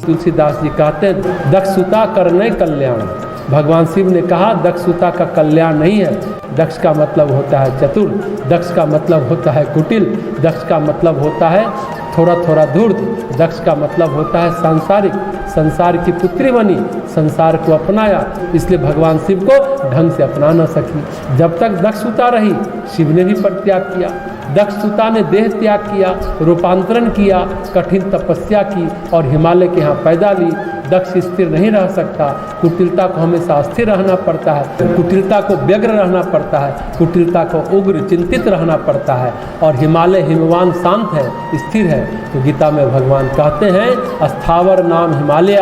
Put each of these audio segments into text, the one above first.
तुलसीदास जी कहते हैं दक्षसुता करने कल्याण। भगवान शिव ने कहा दक्षसुता का कल्याण नहीं है। दक्ष का मतलब होता है चतुर, दक्ष का मतलब होता है कुटिल, दक्ष का मतलब होता है थोड़ा थोड़ा धूर्त, दक्ष का मतलब होता है सांसारिक। संसार की पुत्री बनी, संसार को अपनाया, इसलिए भगवान शिव को ढंग से अपना न सकी। जब तक दक्षसुता रही शिव ने भी परित्याग किया। दक्षसुता ने देह त्याग किया, रूपांतरण किया, कठिन तपस्या की और हिमालय के यहाँ पैदा ली। दक्ष स्थिर नहीं रह सकता, कुटिलता को हमेशा स्थिर रहना पड़ता है, कुटिलता को व्यग्र रहना पड़ता है, कुटिलता को उग्र चिंतित रहना पड़ता है। और हिमालय हिमवान शांत है, स्थिर है। तो गीता में भगवान कहते हैं अस्थावर नाम हिमालय,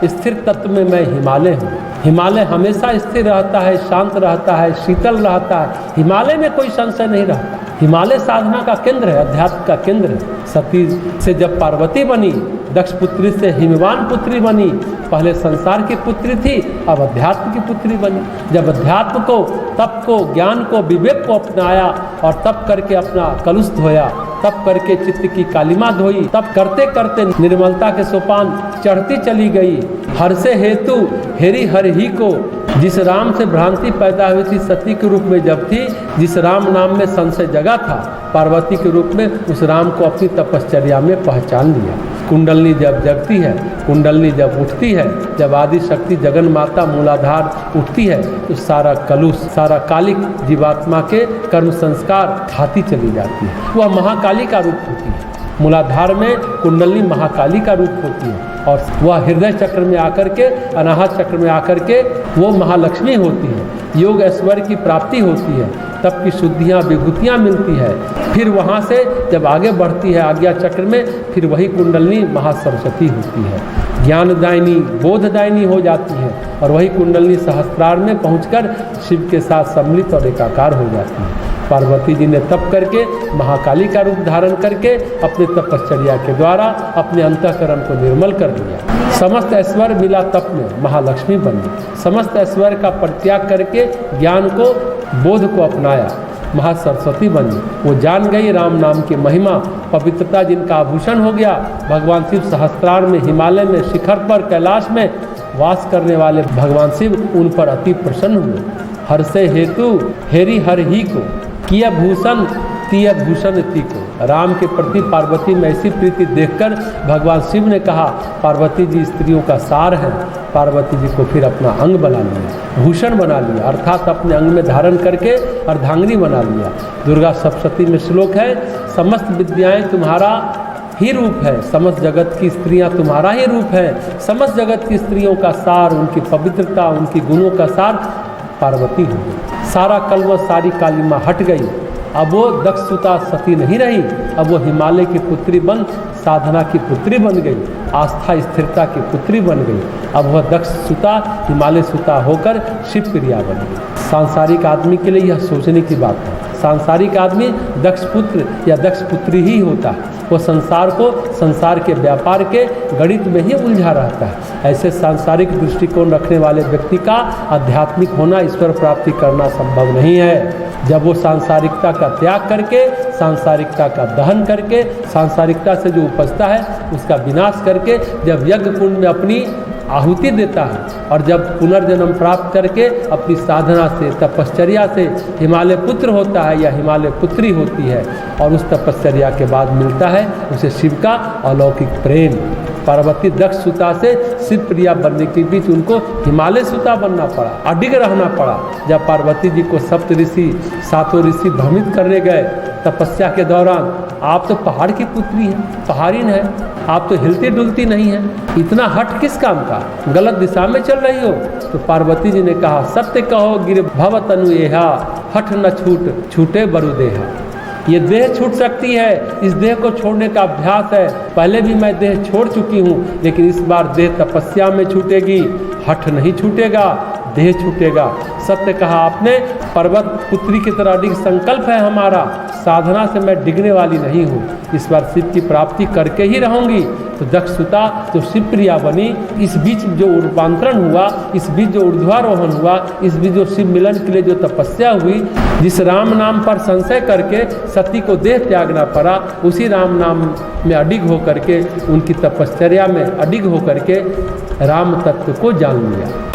स्थिर तत्व में मैं हिमालय हूँ। हिमालय हमेशा स्थिर रहता है, शांत रहता है, शीतल रहता है। हिमालय में कोई संशय नहीं रहता। हिमालय साधना का केंद्र है, अध्यात्म का केंद्र है। सती से जब पार्वती बनी, दक्ष पुत्री से हिमवान पुत्री बनी। पहले संसार की पुत्री थी, अब अध्यात्म की पुत्री बनी। जब अध्यात्म को, तप को, ज्ञान को, विवेक को अपनाया और तप करके अपना कलुष धोया, तप करके चित्त की कालिमा धोई, तप करते करते निर्मलता के सोपान चढ़ती चली गई। हर से हेतु हेरी हर ही को, जिस राम से भ्रांति पैदा हुई थी सती के रूप में जब थी, जिस राम नाम में संशय जगा था, पार्वती के रूप में उस राम को अपनी तपश्चर्या में पहचान लिया। कुंडलनी जब जगती है, कुंडलनी जब उठती है, जब आदि शक्ति जगन माता मूलाधार उठती है, तो सारा कलुष, सारा कालिक जीवात्मा के कर्म संस्कार खाती चली जाती है। वह महाकाली का रूप होती है। मूलाधार में कुंडलनी महाकाली का रूप होती है और वह हृदय चक्र में आकर के, अनाहत चक्र में आकर के वो महालक्ष्मी होती है। योग ऐश्वर्य की प्राप्ति होती है, तब की शुद्धियाँ विभूतियाँ मिलती है। फिर वहाँ से जब आगे बढ़ती है आज्ञा चक्र में, फिर वही कुंडलनी महासरस्वती होती है, ज्ञानदायिनी, बोधदायिनी हो जाती है और वही कुंडलनी सहस्त्रार में पहुँचकर शिव के साथ सम्मिलित और एकाकार हो जाती है। पार्वती जी ने तप करके महाकाली का रूप धारण करके अपने तपश्चर्या के द्वारा अपने अंतःकरण को निर्मल कर लिया। समस्त ऐश्वर्य मिला तप में, महालक्ष्मी बनी। समस्त ऐश्वर्य का परित्याग करके ज्ञान को, बोध को अपनाया, महासरस्वती बनी। वो जान गई राम नाम की महिमा, पवित्रता जिनका आभूषण हो गया। भगवान शिव सहस्त्रार में, हिमालय में, शिखर पर, कैलाश में वास करने वाले भगवान शिव उन पर अति प्रसन्न हुए। हर से हेतु हेरी हर ही को, किया भूषण तिय भूषण ती को। राम के प्रति पार्वती में ऐसी प्रीति देखकर भगवान शिव ने कहा पार्वती जी स्त्रियों का सार है। पार्वती जी को फिर अपना अंग बना लिया, भूषण बना लिया, अर्थात अपने अंग में धारण करके अर्धांगिनी बना लिया। दुर्गा सप्तशती में श्लोक है, समस्त विद्याएं तुम्हारा ही रूप है, समस्त जगत की स्त्रियां तुम्हारा ही रूप है। समस्त जगत की स्त्रियों का सार, उनकी पवित्रता, उनकी गुणों का सार पार्वती हो गई। सारा कलवश, सारी कालिमा हट गई। अब वो दक्षसुता सती नहीं रही, अब वो हिमालय की पुत्री बन साधना की पुत्री बन गई, आस्था स्थिरता की पुत्री बन गई। अब वह दक्षसुता हिमालय सुता होकर शिव प्रिया बन गई। सांसारिक आदमी के लिए यह सोचने की बात है। सांसारिक आदमी दक्ष पुत्र या दक्ष पुत्री ही होता है। वो संसार को, संसार के व्यापार के गणित में ही उलझा रहता है। ऐसे सांसारिक दृष्टिकोण रखने वाले व्यक्ति का आध्यात्मिक होना, ईश्वर प्राप्ति करना संभव नहीं है। जब वो सांसारिकता का त्याग करके, सांसारिकता का दहन करके, सांसारिकता से जो उपजता है उसका विनाश करके जब यज्ञ कुंड में अपनी आहुति देता है और जब पुनर्जन्म प्राप्त करके अपनी साधना से, तपश्चर्या से हिमालय पुत्र होता है या हिमालय पुत्री होती है और उस तपश्चर्या के बाद मिलता है उसे शिव का अलौकिक प्रेम। पार्वती दक्ष सुता से शिव प्रिया बनने के बीच उनको हिमालय सुता बनना पड़ा, अडिग रहना पड़ा। जब पार्वती जी को सप्त ऋषि, सातों ऋषि भ्रमित करने गए तपस्या के दौरान, आप तो पहाड़ की पुत्री हैं, पहाड़ीन है, आप तो हिलती डुलती नहीं है, इतना हट किस काम का, गलत दिशा में चल रही हो। तो पार्वती जी ने कहा, सत्य कहो गिर भव तनु एहा, हठ न छूट छूटे बरु देहा। ये देह छूट सकती है, इस देह को छोड़ने का अभ्यास है। पहले भी मैं देह छोड़ चुकी हूँ, लेकिन इस बार देह तपस्या में छूटेगी, हठ नहीं छूटेगा, देह छूटेगा। सत्य कहा आपने, पर्वत पुत्री की तरह अडिग संकल्प है हमारा, साधना से मैं डिगने वाली नहीं हूँ, इस बार शिव की प्राप्ति करके ही रहूँगी। तो दक्षसुता जो शिवप्रिया बनी, इस बीच जो रूपांतरण हुआ, इस बीच जो ऊर्ध्वारोहण हुआ, इस बीच जो शिव मिलन के लिए जो तपस्या हुई, जिस राम नाम पर संशय करके सती को देह त्यागना पड़ा, उसी राम नाम में अडिग होकर के, उनकी तपश्चर्या में अडिग होकर के राम तत्व को जान लिया।